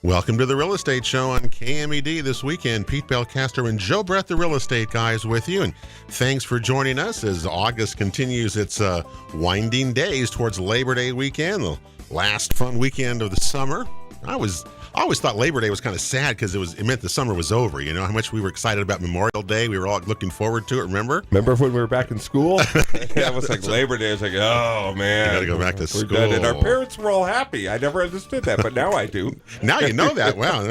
Welcome to the Real Estate Show on KMED this weekend. Pete Belcaster and Joe Brett, the Real Estate Guys, with you. And thanks for joining us as August continues its winding days towards Labor Day weekend, the last fun weekend of the summer. I always thought Labor Day was kind of sad because it meant the summer was over. You know how much we were excited about Memorial Day? We were all looking forward to it, remember? Remember when we were back in school? It was like Labor Day. It was like, oh, man. You got to go back to school. Done. And our parents were all happy. I never understood that, but now I do. Now you know that. Wow.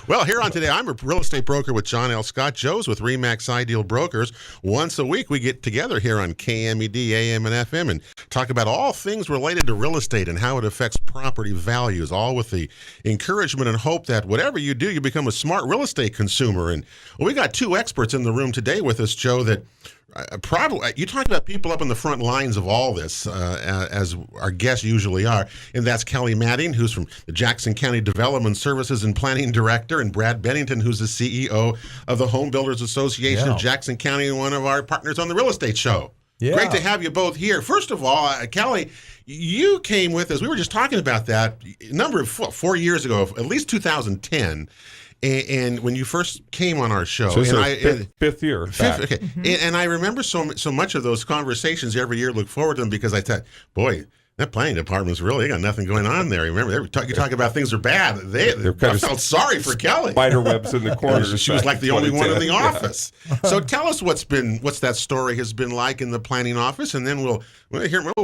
Well, here on today, I'm a real estate broker with John L. Scott. Joe's with RE/MAX Ideal Brokers. Once a week, we get together here on KMED, AM, and FM and talk about all things related to real estate and how it affects property values, all with the encouragement and hope that whatever you do, you become a smart real estate consumer. And we got two experts in the room today with us, Joe, that probably, you talk about people up on the front lines of all this, as our guests usually are, and that's Kelly Madding, who's from the Jackson County Development Services and Planning Director, and Brad Bennington, who's the CEO of the Home Builders Association of Jackson County and one of our partners on the Real Estate Show. Yeah. Great to have you both here. First of all, Kelly, you came with us. We were just talking about that a number of 4 years ago, at least 2010. And when you first came on our show, so and fifth year. Okay. Mm-hmm. And I remember so much of those conversations every year. Look forward to them because I thought, boy, that planning department's really got nothing going on there. Remember, you talk about things are bad. I felt sorry for Kelly. Spider webs in the corners. She was like the only one in the office. So tell us what's that story has been like in the planning office, and then we'll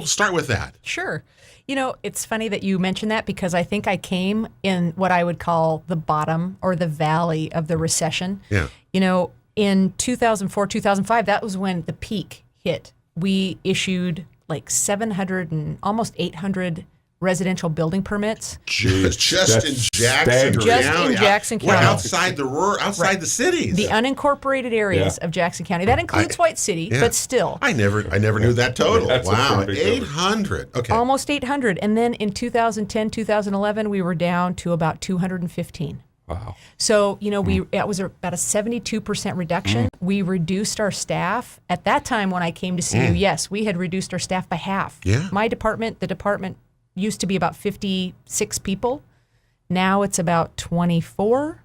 start with that. Sure. You know, it's funny that you mentioned that because I think I came in what I would call the bottom or the valley of the recession. Yeah. You know, in 2004, 2005, that was when the peak hit. We issued like 700 and almost 800 residential building permits. Just in Jackson County. Just in Jackson County. Well, outside the cities. The unincorporated areas of Jackson County. That includes White City, but still. I never knew that total. Wow, 800. Okay. Almost 800. And then in 2010, 2011, we were down to about 215. Wow. So, you know, that was about a 72% reduction. We reduced our staff. At that time when I came to see you, yes, we had reduced our staff by half. Yeah. My department, the department used to be about 56 people. Now it's about 24.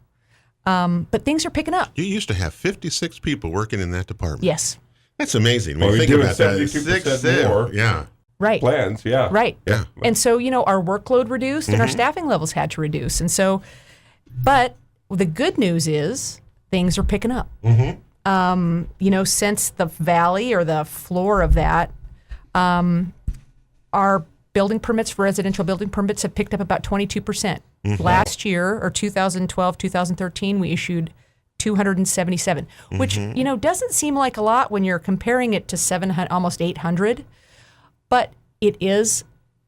But things are picking up. You used to have 56 people working in that department. Yes. That's amazing. When you think about that. 72% more. Yeah. Right. Plans, yeah. Right. Yeah. And so, you know, our workload reduced and our staffing levels had to reduce. And so, but the good news is things are picking up. You know, since the valley or the floor of that, our building permits for residential building permits have picked up about 22%. Last year, or 2012, 2013, we issued 277, which, you know, doesn't seem like a lot when you're comparing it to 700, almost 800, but it is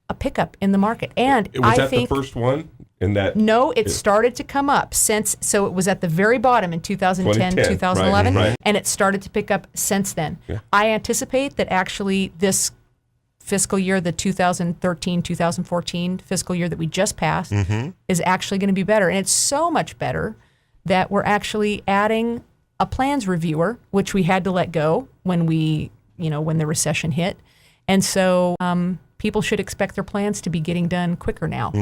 a pickup in the market. And I think the first one in that? No, it started to come up so it was at the very bottom in 2010, 2011, right. And it started to pick up since then. Yeah. I anticipate that actually this fiscal year, the 2013-2014 fiscal year that we just passed, is actually going to be better. And it's so much better that we're actually adding a plans reviewer, which we had to let go when when the recession hit. And so people should expect their plans to be getting done quicker now.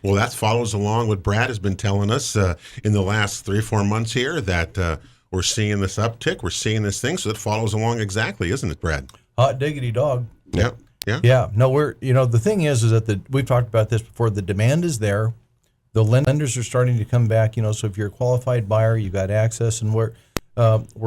Well, that follows along what Brad has been telling us in the last 3 or 4 months here, that we're seeing this uptick, we're seeing this thing. So it follows along exactly, isn't it, Brad? Hot diggity dog. Yep. Yeah. Yeah. No, the thing is that we've talked about this before. The demand is there. The lenders are starting to come back, so if you're a qualified buyer, you got access. And where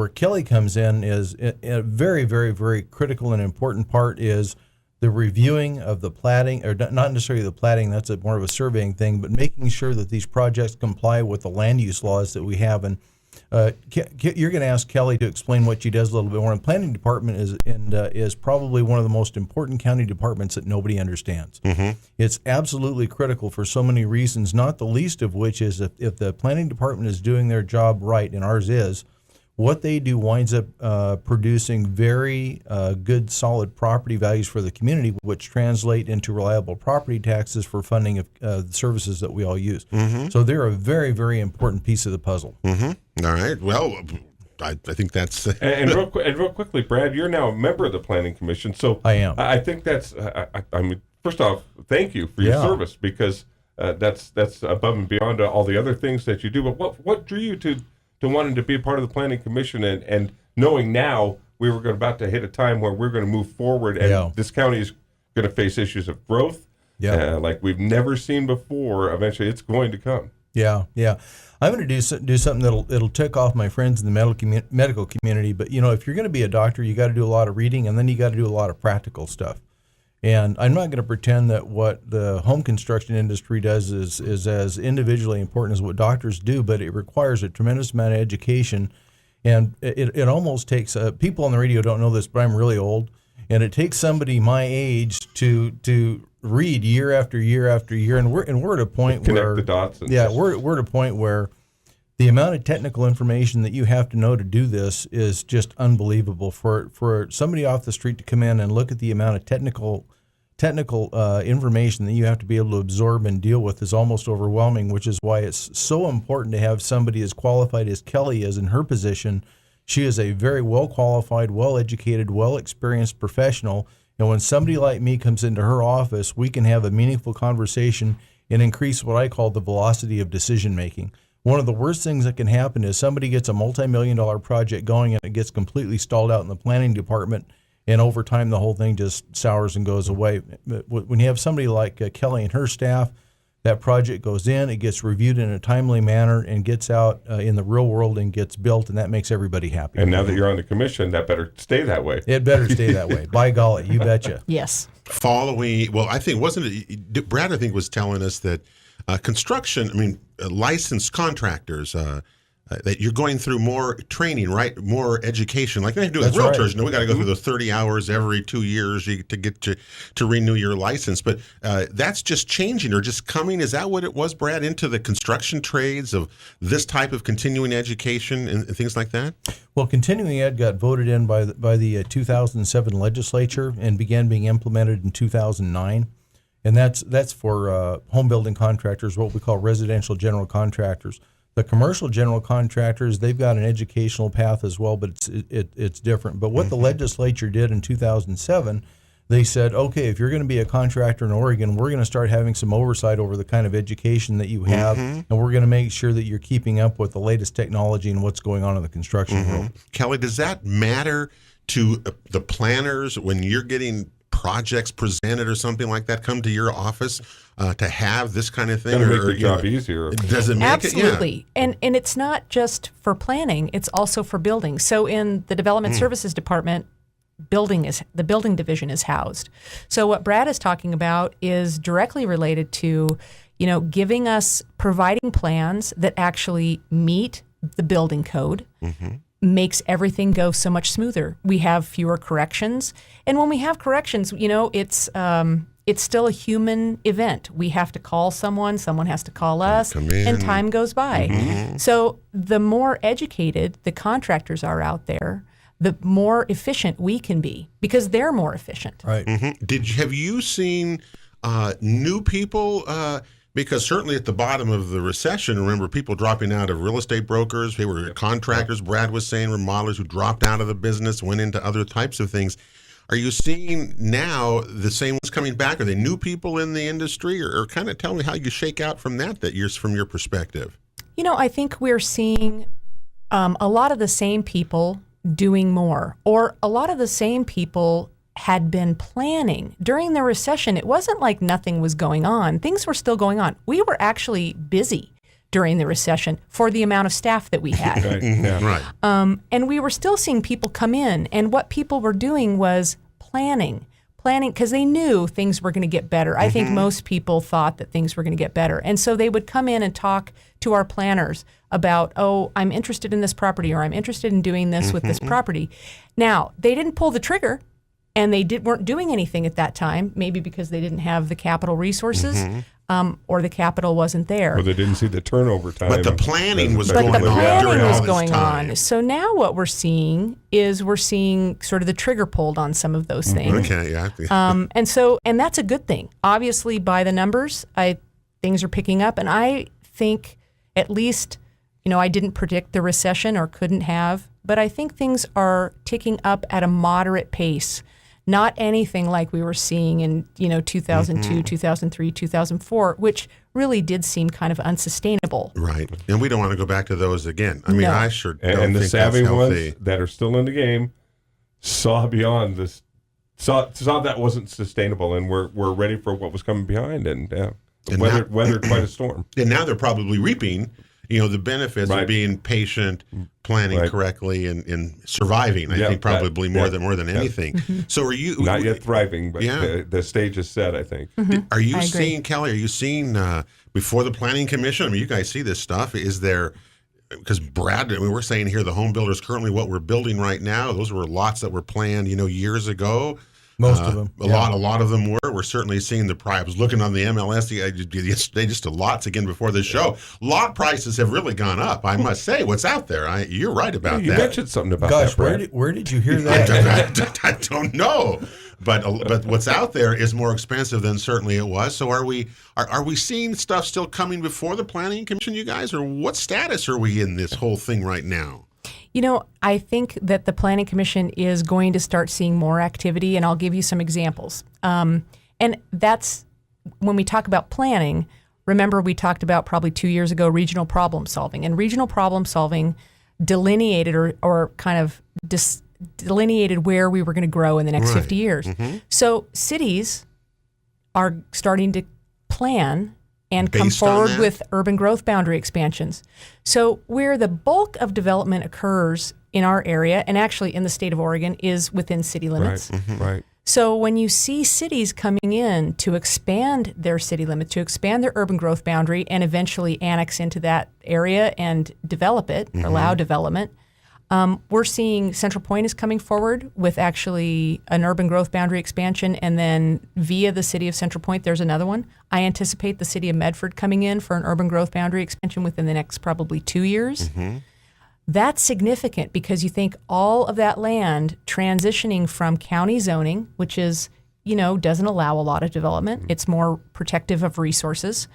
Kelly comes in is a very, very, very critical and important part is the reviewing of the platting, or not necessarily the platting, that's more of a surveying thing, but making sure that these projects comply with the land use laws that we have. And you're going to ask Kelly to explain what she does a little bit more. And planning department is probably one of the most important county departments that nobody understands. It's absolutely critical for so many reasons, not the least of which is if the planning department is doing their job right, and ours is, what they do winds up producing very good, solid property values for the community, which translate into reliable property taxes for funding of the services that we all use. So they're a very, very important piece of the puzzle. All right. Well, I think that's... and real quickly, Brad, you're now a member of the Planning Commission. So I am. I think that's... I mean, first off, thank you for your service, because that's above and beyond all the other things that you do. But what drew you to wanting to be part of the Planning Commission and knowing now we were about to hit a time where we're going to move forward and this county is going to face issues of growth like we've never seen before. Eventually, it's going to come. Yeah. I'm going to do something that'll tick off my friends in the medical community. But if you're going to be a doctor, you got to do a lot of reading, and then you got to do a lot of practical stuff. And I'm not going to pretend that what the home construction industry does is as individually important as what doctors do, but it requires a tremendous amount of education. And it almost takes people on the radio don't know this, but I'm really old, and it takes somebody my age to read year after year after year, and we're at a point where connect the dots. We're at a point where the amount of technical information that you have to know to do this is just unbelievable. For somebody off the street to come in and look at the amount of technical information that you have to be able to absorb and deal with is almost overwhelming, which is why it's so important to have somebody as qualified as Kelly is in her position. She is a very well-qualified, well-educated, well-experienced professional. And when somebody like me comes into her office, we can have a meaningful conversation and increase what I call the velocity of decision-making. One of the worst things that can happen is somebody gets a multi-million-dollar project going and it gets completely stalled out in the planning department, and over time the whole thing just sours and goes away. When you have somebody like Kelly and her staff, that project goes in, it gets reviewed in a timely manner, and gets out in the real world and gets built, and that makes everybody happy. And now that you're on the commission, that better stay that way. It better stay that way. By golly, you betcha. Yes. I think, wasn't it, Brad, I think, was telling us that construction, licensed contractors, that you're going through more training, right? More education, like they do with realtors. Right. We got to go through those 30 hours every 2 years to get to renew your license. But that's just changing or just coming. Is that what it was, Brad, into the construction trades of this type of continuing education and things like that? Well, continuing ed got voted in by the 2007 legislature and began being implemented in 2009. And that's for home building contractors, what we call residential general contractors. The commercial general contractors, they've got an educational path as well, but it's different. But what the legislature did in 2007, they said, okay, if you're going to be a contractor in Oregon, we're going to start having some oversight over the kind of education that you have, and we're going to make sure that you're keeping up with the latest technology and what's going on in the construction world. Kelly, does that matter to the planners when you're getting projects presented or something like that come to your office to have this kind of thing? Going to make the job easier. Does it make Absolutely. it? Yeah. And it's not just for planning, it's also for building. So in the Development Services Department, the building division is housed. So what Brad is talking about is directly related to, providing plans that actually meet the building code. Makes everything go so much smoother. We have fewer corrections, and when we have corrections, it's still a human event. We have to call someone has to call us, and time goes by. So the more educated the contractors are out there, the more efficient we can be because they're more efficient. Right. Have you seen new people? Because certainly at the bottom of the recession, remember people dropping out of real estate brokers, they were contractors, Brad was saying, remodelers who dropped out of the business, went into other types of things. Are you seeing now the same ones coming back? Are they new people in the industry? Or kind of tell me how you shake out from that from your perspective. I think we're seeing a lot of the same people doing more, or a lot of the same people had been planning. During the recession, it wasn't like nothing was going on. Things were still going on. We were actually busy during the recession for the amount of staff that we had. Right. And we were still seeing people come in, and what people were doing was planning because they knew things were going to get better. I think most people thought that things were going to get better. And so they would come in and talk to our planners about, I'm interested in this property, or I'm interested in doing this with this property. Now, they didn't pull the trigger, and they weren't doing anything at that time, maybe because they didn't have the capital resources, or the capital wasn't there. Or they didn't see the turnover time. But the planning was going on. But the planning was all going this time. on. So now what we're seeing is sort of the trigger pulled on some of those things. Okay, yeah. And that's a good thing. Obviously, by the numbers, things are picking up, and I think at least, I didn't predict the recession or couldn't have, but I think things are ticking up at a moderate pace. not anything like we were seeing in 2002, 2003, 2004, which really did seem kind of unsustainable. Right. And we don't want to go back to those again. I mean, No. I sure don't And the think savvy that's healthy. ones that are still in the game saw beyond this, saw that wasn't sustainable, and we're ready for what was coming behind, and weathered quite a storm. And now they're probably reaping, the benefits of being patient, planning correctly, and surviving. I think probably more than anything. So are you not yet thriving, but the stage is set, I think. Are you seeing, Kelly? Are you seeing before the Planning Commission? I mean, you guys see this stuff. Is there? Because Brad, we're saying here the home builders currently what we're building right now. Those were lots that were planned, years ago. Most of them. A lot of them were. We're certainly seeing the price. I was looking on the MLS yesterday, just to lots again before the show. Lot prices have really gone up. I must say, what's out there? You're right about You that. mentioned something about Gosh, that, Brad. where did you hear that? I don't know, but what's out there is more expensive than certainly it was. So are we seeing stuff still coming before the Planning Commission, you guys, or what status are we in this whole thing right now? I think that the Planning Commission is going to start seeing more activity, and I'll give you some examples. And that's when we talk about planning. Remember, we talked about probably 2 years ago regional problem solving, and regional problem solving delineated or kind of delineated where we were going to grow in the next 50 years. So cities are starting to plan and come Based on forward that? with urban growth boundary expansions. So where the bulk of development occurs in our area, and actually in the state of Oregon, is within city limits. Right. So when you see cities coming in to expand their city limit, to expand their urban growth boundary and eventually annex into that area and develop it, allow development, we're seeing Central Point is coming forward with actually an urban growth boundary expansion, and then via the city of Central Point, there's another one. I anticipate the city of Medford coming in for an urban growth boundary expansion within the next probably 2 years. That's significant because you think all of that land transitioning from county zoning, which is, doesn't allow a lot of development. It's more protective of resources,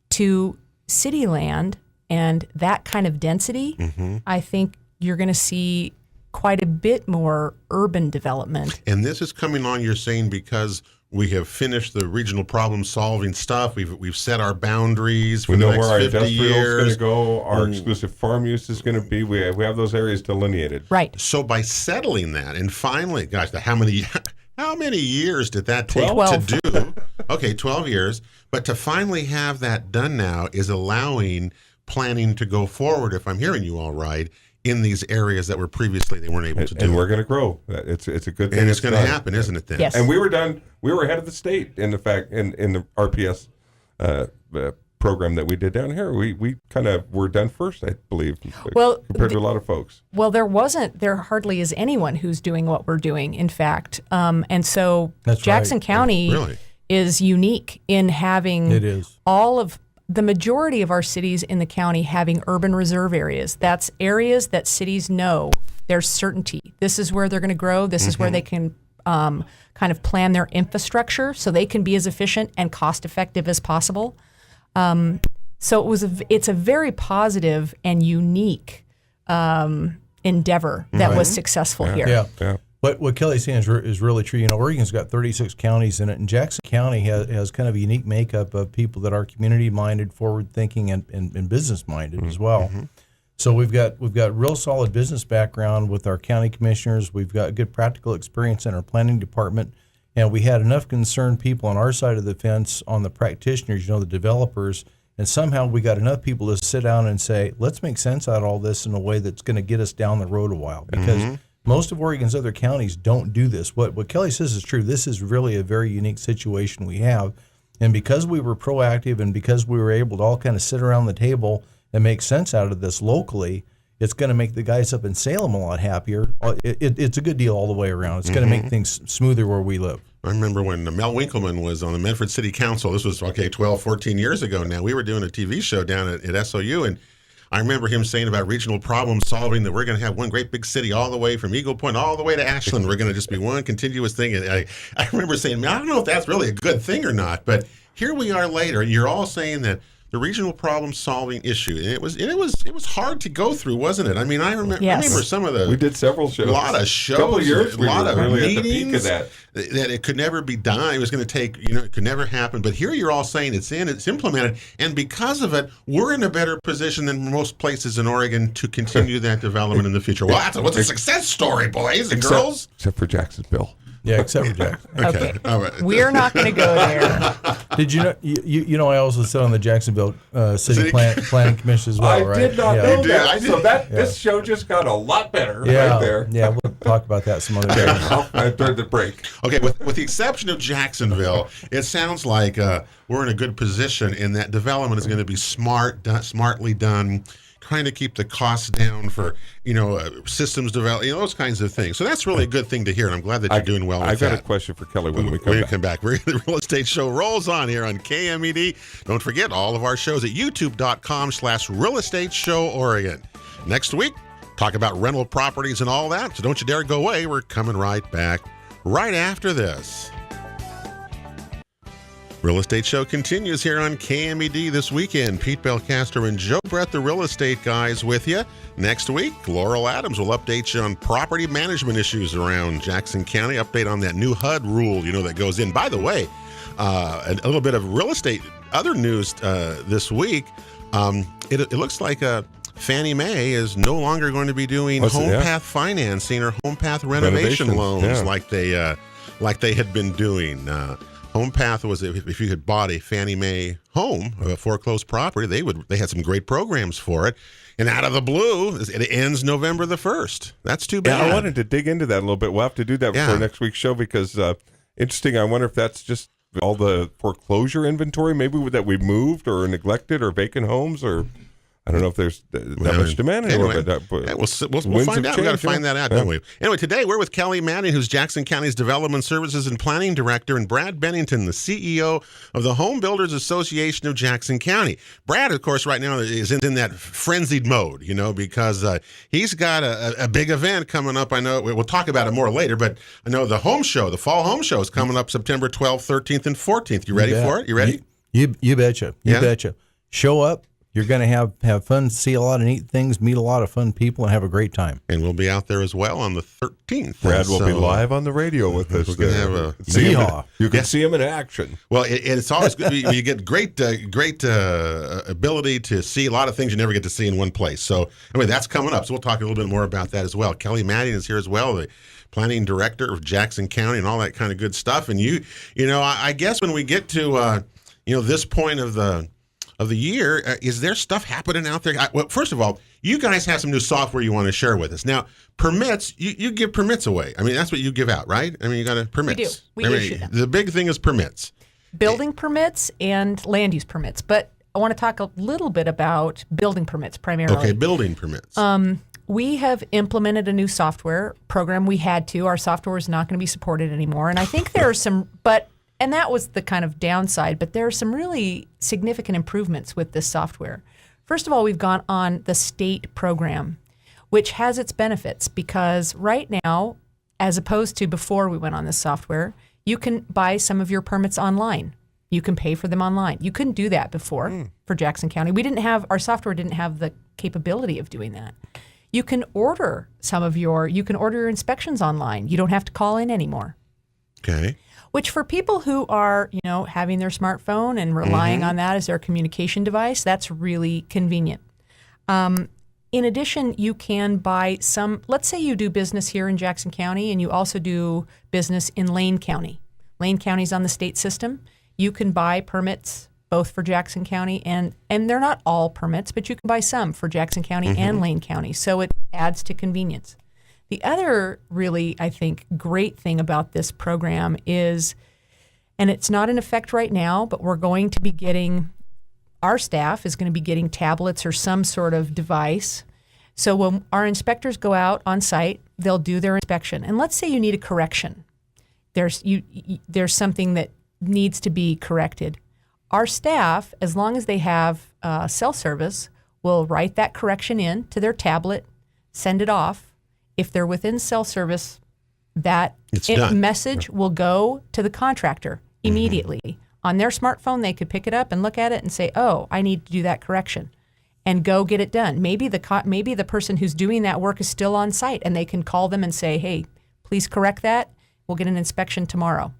to city land and that kind of density. I think you're going to see quite a bit more urban development. And this is coming on, you're saying, because we have finished the regional problem solving stuff. We've set our boundaries for We the know next where our 50 industrial is going years. to go, our exclusive farm use is going to be. We have those areas delineated. Right. So by settling that, and finally, gosh, how many years did that take 12. to do? Okay, 12 years. But to finally have that done now is allowing planning to go forward, if I'm hearing you all right, in these areas that were previously they weren't able to do. And we're going to grow. It's a good thing. And it's going to done. happen, isn't it then? Yes. And we were done. We were ahead of the state in the fact in the RPS program that we did down here. We kind of were done first, I believe. Well, compared to a lot of folks. Well, there hardly is anyone who's doing what we're doing, in fact. And so That's Jackson right. County Really? is unique in having It is. all of the majority of our cities in the county having urban reserve areas. That's areas that cities know there's certainty. This is where they're going to grow. This is where they can kind of plan their infrastructure so they can be as efficient and cost effective as possible. So it's a very positive and unique endeavor that was successful here. Yeah. But what Kelly's saying is really true. Oregon's got 36 counties in it, and Jackson County has kind of a unique makeup of people that are community-minded, forward-thinking, and business-minded as well. So we've got real solid business background with our county commissioners. We've got good practical experience in our planning department, and we had enough concerned people on our side of the fence on the practitioners, the developers, and somehow we got enough people to sit down and say, let's make sense out of all this in a way that's going to get us down the road a while, because most of Oregon's other counties don't do this. What Kelly says is true. This is really a very unique situation we have. And because we were proactive and because we were able to all kind of sit around the table and make sense out of this locally, it's going to make the guys up in Salem a lot happier. It's a good deal all the way around. It's going to make things smoother where we live. I remember when Mel Winkleman was on the Medford City Council. This was, 12, 14 years ago now. We were doing a TV show down at SOU, and I remember him saying about regional problem solving, that we're going to have one great big city all the way from Eagle Point all the way to Ashland. We're going to just be one continuous thing. And I remember saying, I don't know if that's really a good thing or not, but here we are later, and you're all saying that the regional problem solving issue. And it was hard to go through, wasn't it? I mean, I remember some of the. We did several shows. A lot of shows. Couple of years. A lot of really meetings. At the peak of that it could never be done. It was going to take, it could never happen. But here you're all saying it's implemented. And because of it, we're in a better position than most places in Oregon to continue that development in the future. Well, what's a success story, boys and girls? Except for Jacksonville. Yeah, except for Jackson. Okay. All right. We're not going to go there. Did you know? You know, I also sit on the Jacksonville City Planning Commission as well, right? I did not know that. I did. So this show just got a lot better Yeah, right there. yeah. We'll talk about that some other day. After the break. Okay, with the exception of Jacksonville, it sounds like we're in a good position, and that development is going to be smartly done, trying to keep the costs down for systems development, those kinds of things. So that's really a good thing to hear, and I'm glad that you're doing well with I've that. got a question for Kelly when we come back. The Real Estate Show rolls on here on KMED. Don't forget all of our shows at youtube.com/Real Estate Show Oregon. Next week, talk about rental properties and all that. So don't you dare go away. We're coming right back right after this. Real Estate Show continues here on KMED this weekend. Pete Belcaster and Joe Brett, the real estate guys, with you. Next week, Laurel Adams will update you on property management issues around Jackson County. Update on that new HUD rule, that goes in. By the way, a little bit of real estate, other news this week. It looks like Fannie Mae is no longer going to be doing path financing or home path renovation loans like they had been doing. Home Path was if you had bought a Fannie Mae home, a foreclosed property, they had some great programs for it. And out of the blue, it ends November the 1st. That's too bad. Yeah, I wanted to dig into that a little bit. We'll have to do that for next week's show because interesting. I wonder if that's just all the foreclosure inventory maybe that we moved or neglected or vacant homes or. I don't know if there's that much demand anymore. But we'll find out. We've got to find that out, don't we? Anyway, today we're with Kelly Manning, who's Jackson County's Development Services and Planning Director, and Brad Bennington, the CEO of the Home Builders Association of Jackson County. Brad, of course, right now is in that frenzied mode, because he's got a big event coming up. I know we'll talk about it more later, but I know the fall home show is coming up September 12th, 13th, and 14th. You ready for it? You ready? You betcha. You betcha. Show up. You're going to have fun, see a lot of neat things, meet a lot of fun people, and have a great time. And we'll be out there as well on the 13th. Brad will be live on the radio with us. We're going to have you can see him in action. Well, it's always good. You get great ability to see a lot of things you never get to see in one place. So anyway, that's coming up. So we'll talk a little bit more about that as well. Kelly Manning is here as well, the planning director of Jackson County and all that kind of good stuff. And I guess when we get to this point of the year, is there stuff happening out there? Well, first of all, you guys have some new software you want to share with us. Now, permits, you give permits away. I mean, that's what you give out, right? I mean, you got permits. We do. We issue them. The big thing is permits. Building permits and land use permits. But I want to talk a little bit about building permits primarily. Okay, building permits. We have implemented a new software program. We had to. Our software is not going to be supported anymore. And I think there are some, and that was the kind of downside, but there are some really significant improvements with this software. First of all, we've gone on the state program, which has its benefits because right now, as opposed to before we went on this software, you can buy some of your permits online. You can pay for them online. You couldn't do that before for Jackson County. Our software didn't have the capability of doing that. You can order your inspections online. You don't have to call in anymore. Okay. Which for people who are, having their smartphone and relying on that as their communication device, that's really convenient. In addition, you can buy let's say you do business here in Jackson County and you also do business in Lane County. Lane County's on the state system. You can buy permits both for Jackson County and they're not all permits, but you can buy some for Jackson County and Lane County. So it adds to convenience. The other really, I think, great thing about this program is, and it's not in effect right now, but our staff is going to be getting tablets or some sort of device. So when our inspectors go out on site, they'll do their inspection. And let's say you need a correction. There's something that needs to be corrected. Our staff, as long as they have cell service, will write that correction in to their tablet, send it off. If they're within cell service, that message will go to the contractor immediately on their smartphone, they could pick it up and look at it and say, oh, I need to do that correction, and go get it done. Maybe the person who's doing that work is still on site, and they can call them and say, hey, please correct that. We'll get an inspection tomorrow.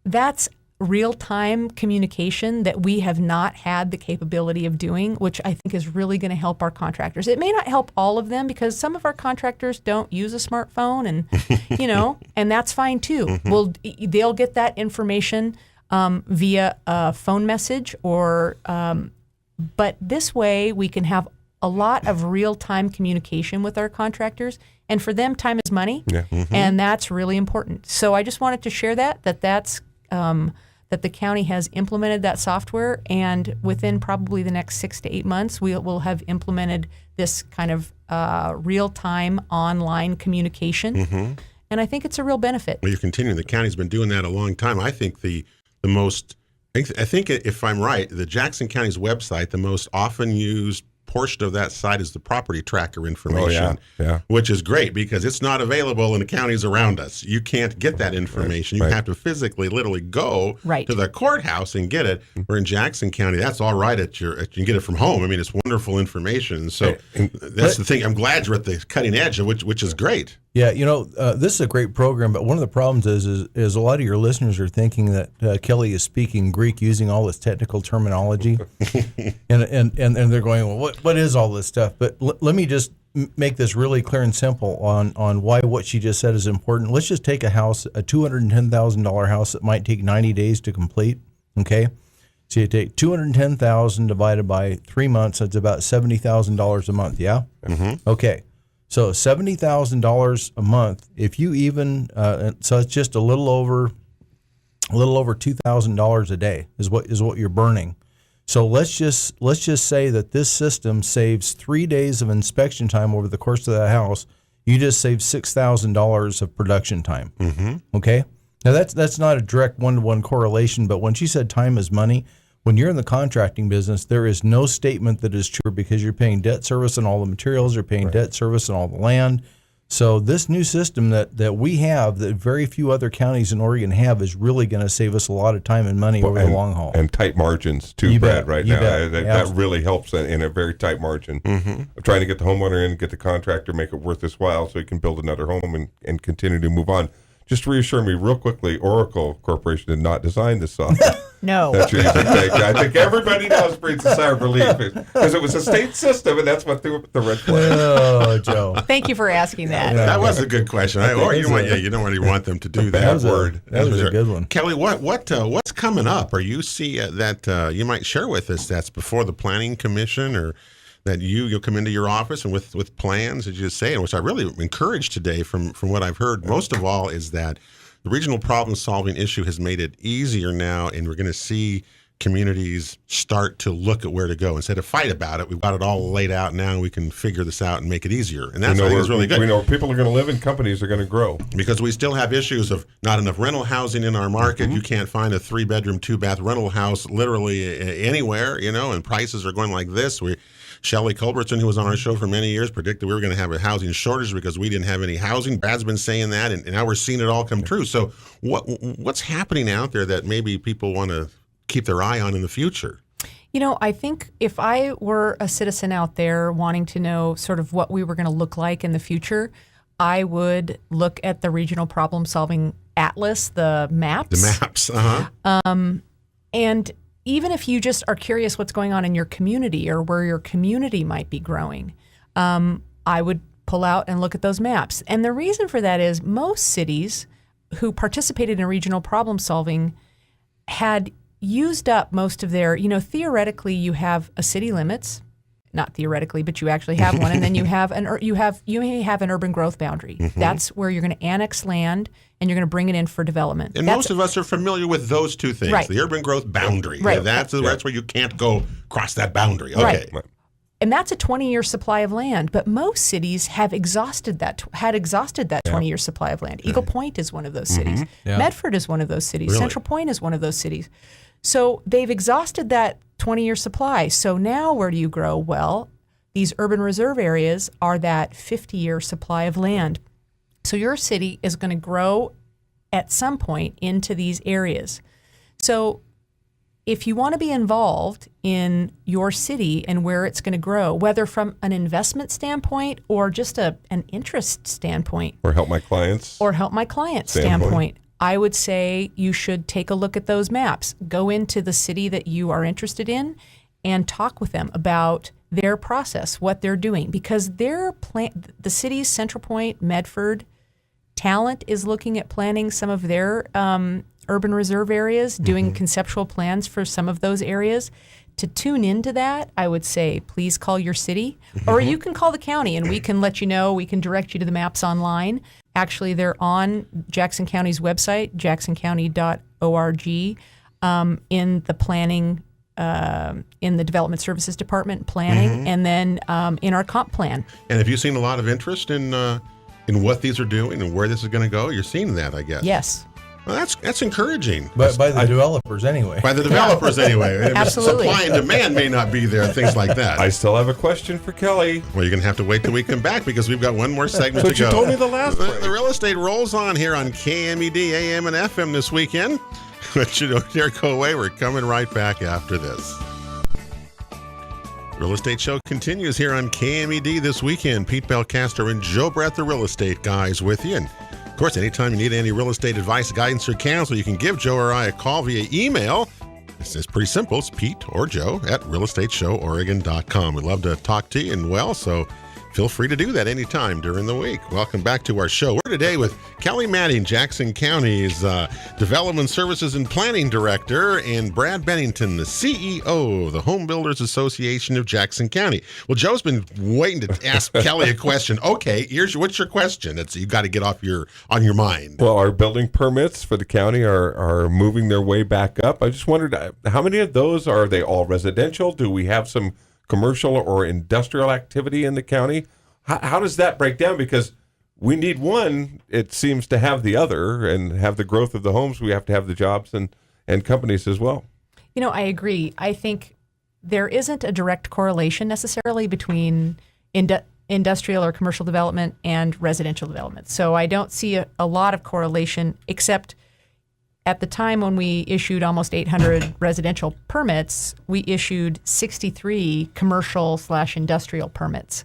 That's real-time communication that we have not had the capability of doing, which I think is really going to help our contractors. It may not help all of them because some of our contractors don't use a smartphone, and and that's fine too. They'll get that information via a phone message, but this way we can have a lot of real-time communication with our contractors, and for them, time is money, and that's really important. So I just wanted to share that's that the county has implemented that software, and within probably the next 6 to 8 months, we will have implemented this kind of real-time online communication, and I think it's a real benefit. Well, you're continuing. The county's been doing that a long time. I think I think if I'm right, the Jackson County's website, the most often used portion of that site is the property tracker information, which is great because it's not available in the counties around us. You can't get that information. You have to physically, literally go to the courthouse and get it. Or in Jackson County, that's all right you can get it from home. I mean, it's wonderful information. So that's the thing. I'm glad you're at the cutting edge, which is great. Yeah, this is a great program, but one of the problems is a lot of your listeners are thinking that Kelly is speaking Greek using all this technical terminology, and they're going, well, what is all this stuff? But let me just make this really clear and simple on why what she just said is important. Let's just take a house, a $210,000 house that might take 90 days to complete, okay? So you take $210,000 divided by 3 months, that's about $70,000 a month, yeah? Okay. So $70,000 a month. If you even so, it's just a little over $2,000 a day is what you're burning. So let's just say that this system saves 3 days of inspection time over the course of that house. You just save $6,000 of production time. Okay. Now that's not a direct one-to-one correlation, but when she said time is money. When you're in the contracting business, there is no statement that is true because you're paying debt service on all the materials, you're paying debt service on all the land. So this new system that we have that very few other counties in Oregon have is really going to save us a lot of time and money over the long haul. And tight margins too, Brad, right now. That really helps in a very tight margin. I'm trying to get the homeowner in, get the contractor, make it worth his while so he can build another home and continue to move on. Just reassure me real quickly, Oracle Corporation did not design this software. No. That's your easy take. I think everybody knows breathes a sigh of relief because it was a state system, and that's what threw up the red flag. Oh, Joe. Thank you for asking that. That was a good question. You don't really want them to do that word. That was a good one. Kelly, what's coming up? Or you see that you might share with us that's before the Planning Commission, or that you'll come into your office and with plans, as you say, which I really encouraged today from what I've heard. Most of all is that the regional problem-solving issue has made it easier now, and we're going to see communities start to look at where to go. Instead of fight about it, we've got it all laid out now, and we can figure this out and make it easier. And that's, I think, is really good. We know where people are going to live and companies are going to grow. Because we still have issues of not enough rental housing in our market. You can't find a 3-bedroom, 2-bath rental house literally anywhere, and prices are going like this. Shelley Culbertson, who was on our show for many years, predicted we were going to have a housing brad's because we didn't have any housing. Brad's been saying that, and now we're seeing it all come true. So what's happening out there that maybe people want to keep their eye on in the future? I think if I were a citizen out there wanting to know sort of what we were going to look like in the future, I would look at the Regional Problem Solving Atlas, the maps. The maps, and even if you just are curious what's going on in your community or where your community might be growing, I would pull out and look at those maps. And the reason for that is most cities who participated in regional problem solving had used up most of their, theoretically you have a city limits, not theoretically, but you actually have one, and then you may have an urban growth boundary. That's where you're going to annex land and you're going to bring it in for development. And most of us are familiar with those two things, the urban growth boundary. Right. That's where you can't go cross that boundary. Okay. Right. And that's a 20-year supply of land, but most cities had exhausted that 20-year supply of land. Eagle Point is one of those cities. Medford is one of those cities. Really? Central Point is one of those cities. So they've exhausted that 20-year supply. So now where do you grow? Well, these urban reserve areas are that 50-year supply of land. So your city is going to grow at some point into these areas. So if you want to be involved in your city and where it's going to grow, whether from an investment standpoint or just an interest standpoint, Or help my clients. standpoint, I would say you should take a look at those maps. Go into the city that you are interested in and talk with them about their process, what they're doing, because the city's Central Point, Medford, Talent is looking at planning some of their urban reserve areas, doing conceptual plans for some of those areas. To tune into that, I would say, please call your city, or you can call the county and we can let you know, we can direct you to the maps online. Actually, they're on Jackson County's website, jacksoncounty.org, in the planning, in the Development Services Department, planning, and then in our comp plan. And have you seen a lot of interest in what these are doing and where this is going to go? You're seeing that, I guess. Yes. Well, that's encouraging. But by the developers anyway. By the developers anyway. Absolutely. Supply and demand may not be there, things like that. I still have a question for Kelly. Well, you're going to have to wait till we come back because we've got one more segment But to go. you told me the last break. The real estate rolls on here on KMED, AM, and FM this weekend. But you don't dare go away. We're coming right back after this. Real Estate Show continues here on KMED this weekend. Pete Belcaster and Joe Brett, the real estate guys, with you. And of course, anytime you need any real estate advice, guidance, or counsel, you can give Joe or I a call via email. It's pretty simple. It's Pete or Joe at realestateshoworegon.com. We'd love to talk to you, and well, so feel free to do that anytime during the week. Welcome back to our show. We're today with Kelly Manning, Jackson County's Development Services and Planning Director, and Brad Bennington, the CEO of the Home Builders Association of Jackson County. Well, Joe's been waiting to ask Kelly a question. Okay, what's your question? You got to get on your mind. Well, our building permits for the county are moving their way back up. I just wondered, how many of those are they all residential? Do we have some commercial or industrial activity in the county? How does that break down? Because we need one, it seems, to have the other, and have the growth of the homes. We have to have the jobs and companies as well. You know, I agree. I think there isn't a direct correlation necessarily between industrial or commercial development and residential development. So I don't see a lot of correlation, except at the time when we issued almost 800 residential permits, we issued 63 commercial/industrial permits.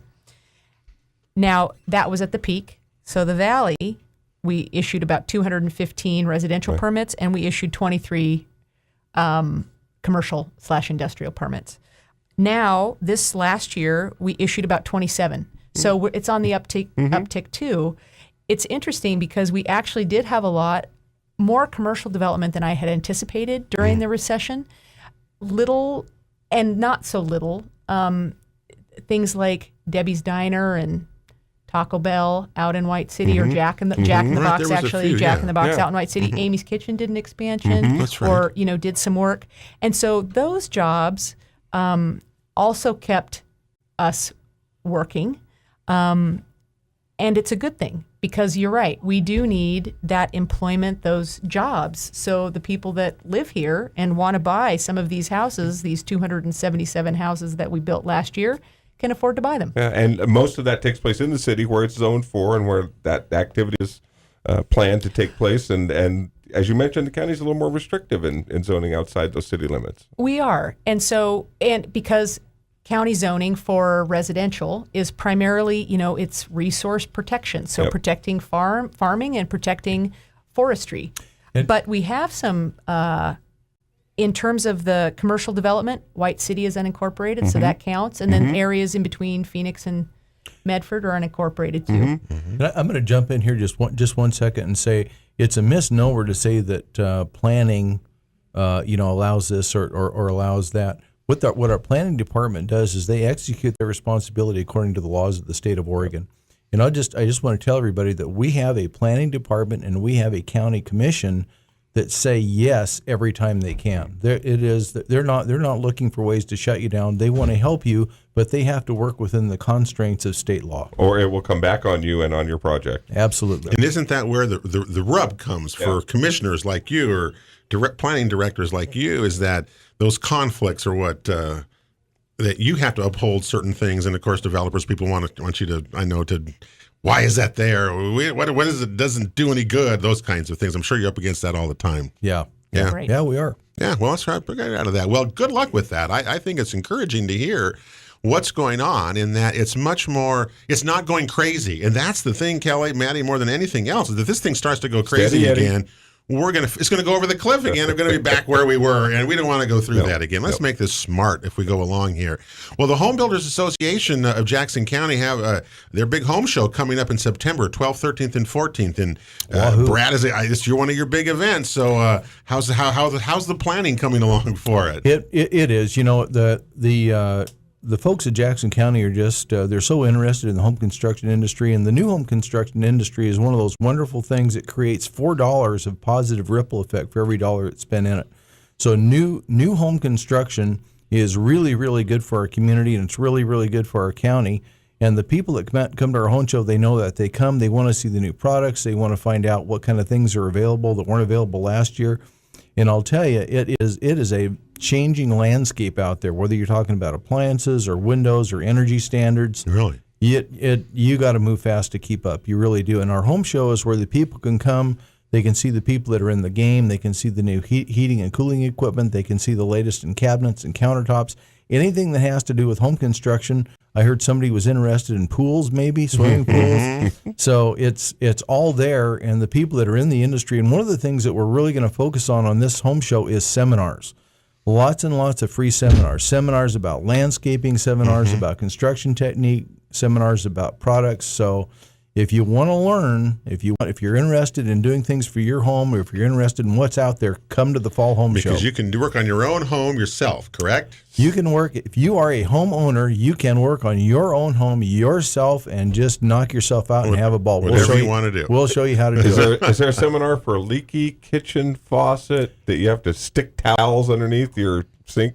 Now, that was at the peak. So the Valley, we issued about 215 residential permits, and we issued 23 commercial/industrial permits. Now, this last year, we issued about 27. So it's on the uptick too. It's interesting because we actually did have a lot more commercial development than I had anticipated during the recession. Little and not so little. Things like Debbie's Diner and Taco Bell out in White City, or Jack in the Box, actually. Jack in the Box out in White City. Amy's Kitchen did an expansion, That's right. or did some work. And so those jobs also kept us working. And it's a good thing, because you're right, we do need that employment, those jobs. So the people that live here and want to buy some of these houses, these 277 houses that we built last year, can afford to buy them. Yeah, and most of that takes place in the city where it's zoned for and where that activity is planned to take place. And as you mentioned, the county's a little more restrictive in zoning outside those city limits. We are. And because county zoning for residential is primarily, it's resource protection. So protecting farming and protecting forestry. But we have some, in terms of the commercial development, White City is unincorporated, so that counts. And then areas in between Phoenix and Medford are unincorporated too. I'm going to jump in here just one second and say it's a misnomer to say that planning, allows this or allows that. What our planning department does is they execute their responsibility according to the laws of the state of Oregon. And I just want to tell everybody that we have a planning department and we have a county commission that say yes every time they can. They're not looking for ways to shut you down. They want to help you, but they have to work within the constraints of state law. Or it will come back on you and on your project. Absolutely. And isn't that where the rub comes for commissioners like you, or planning directors like you, is that those conflicts are what that you have to uphold certain things, and of course developers, people want you to why is that there? What is it? Doesn't do any good. Those kinds of things. I'm sure you're up against that all the time. Yeah. Right. Yeah, we are. Yeah, well, let's try to get out of that. Well, good luck with that. I think it's encouraging to hear what's going on in that it's much more, it's not going crazy. And that's the thing, Kelly, Maddie, more than anything else, is that this thing starts to go crazy Steady, again. It's going to go over the cliff again. We're going to be back where we were, and we don't want to go through that again. Let's make this smart if we go along here. Well, the Home Builders Association of Jackson County have their big home show coming up in September, 12th, 13th, and 14th. And Brad, it's one of your big events. So how's the planning coming along for it? It is. You know, the folks at Jackson County are just, they're so interested in the home construction industry, and the new home construction industry is one of those wonderful things that creates $4 of positive ripple effect for every dollar that's spent in it. So new home construction is really, really good for our community, and it's really, really good for our county. And the people that come to our home show, they know that they want to see the new products, they want to find out what kind of things are available that weren't available last year. And I'll tell you, it is a changing landscape out there, whether you're talking about appliances or windows or energy standards. Really? You got to move fast to keep up. You really do. And our home show is where the people can come. They can see the people that are in the game. They can see the new heating and cooling equipment. They can see the latest in cabinets and countertops. Anything that has to do with home construction. I heard somebody was interested in pools, maybe swimming pools. So it's all there, and the people that are in the industry. And one of the things that we're really going to focus on this home show is seminars. Lots and lots of free seminars about landscaping, seminars about construction technique, seminars about products. So if you want to learn, if you're interested in doing things for your home, or if you're interested in what's out there, come to the Fall Home Show. Because you can work on your own home yourself, correct? You can work, if you are a homeowner, you can work on your own home yourself and just knock yourself out and have a ball. Whatever you want to do. We'll show you how to do it. Is there a seminar for a leaky kitchen faucet that you have to stick towels underneath your sink?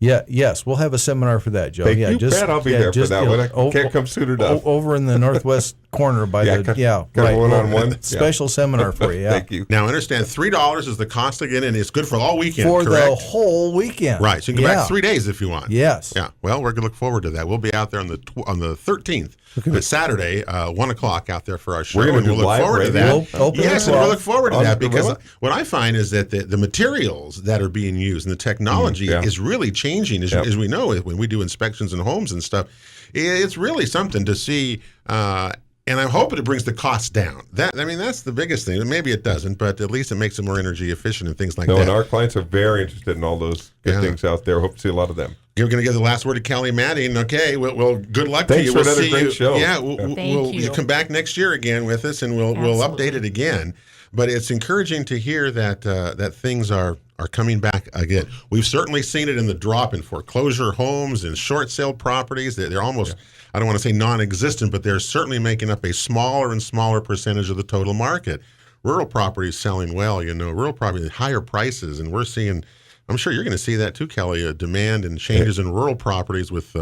Yes, we'll have a seminar for that, Joe. Thank you, Brad. I'll be there for that one. I can't come soon enough. Over in the northwest corner by one-on-one. Special seminar for you. Thank you. Now, understand, $3 is the cost again, and it's good for all weekend, for correct? the whole weekend. Right, so you can go back 3 days if you want. Yes. Yeah, well, we're going to look forward to that. We'll be out there on the 13th, Saturday, 1 o'clock out there for our show. We're going to look forward to that. Yes, and we'll look forward to that, because what I find is that the materials that are being used and the technology is really changing, as we know, when we do inspections in homes and stuff. It's really something to see, and I'm hoping it brings the costs down. That's the biggest thing. Maybe it doesn't, but at least it makes it more energy efficient and things like that. And our clients are very interested in all those good things out there. Hope to see a lot of them. You're going to give the last word to Kelly Maddie, and okay, well, good luck to you. Thanks for another great show. Yeah, Thank you. You come back next year again with us, and we'll update it again. But it's encouraging to hear that things are coming back again. We've certainly seen it in the drop in foreclosure homes and short sale properties. They're almost, I don't want to say non-existent, but they're certainly making up a smaller and smaller percentage of the total market. Rural properties selling well, rural property, higher prices, and we're seeing, I'm sure you're going to see that too, Kelly, demand and changes in rural properties with,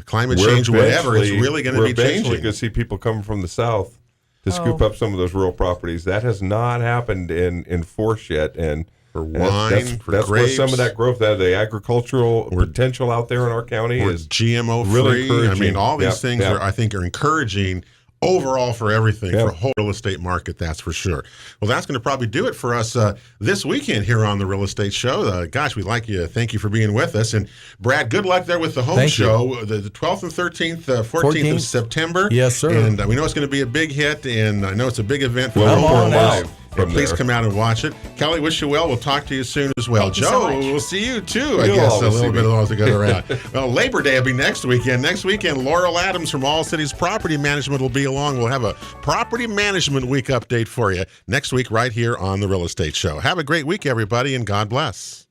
climate change, whatever. It's really going to be changing. We're eventually going to see people coming from the south to scoop up some of those rural properties. That has not happened in force yet, and for wine, for that's grapes, where some of that growth, the agricultural potential out there in our county is GMO really free. encouraging. I mean, all these things I think are encouraging overall for everything, for a whole real estate market, that's for sure. Well, that's going to probably do it for us this weekend here on the Real Estate Show. Gosh, we'd like you. Thank you for being with us. And Brad, good luck there with the home show, the 12th and 13th, 14th of September. Yes, sir. And we know it's going to be a big hit, and I know it's a big event for live. Please come out and watch it. Kelly, wish you well. We'll talk to you soon as well. Thank you Joe, so much. we'll see you too, I guess, a little bit as we go around. Well, Labor Day will be next weekend. Next weekend, Laurel Adams from All Cities Property Management will be along. We'll have a Property Management Week update for you next week right here on The Real Estate Show. Have a great week, everybody, and God bless.